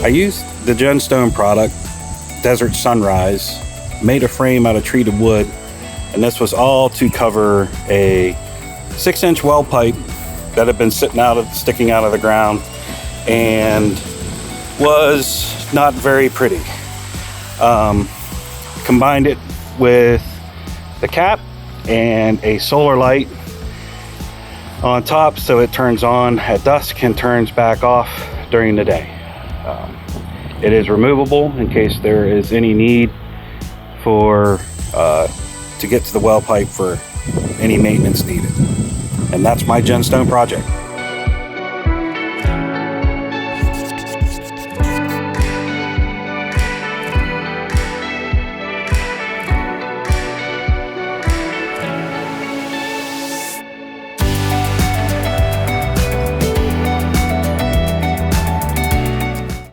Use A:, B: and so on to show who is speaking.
A: I used the GenStone product, Desert Sunrise, made a frame out of treated wood, and this was all to cover a 6-inch well pipe that had been sticking out of the ground and was not very pretty. Combined it with the cap and a solar light on top so it turns on at dusk and turns back off during the day. It is removable in case there is any need for to get to the well pipe for any maintenance needed. And that's my GenStone project.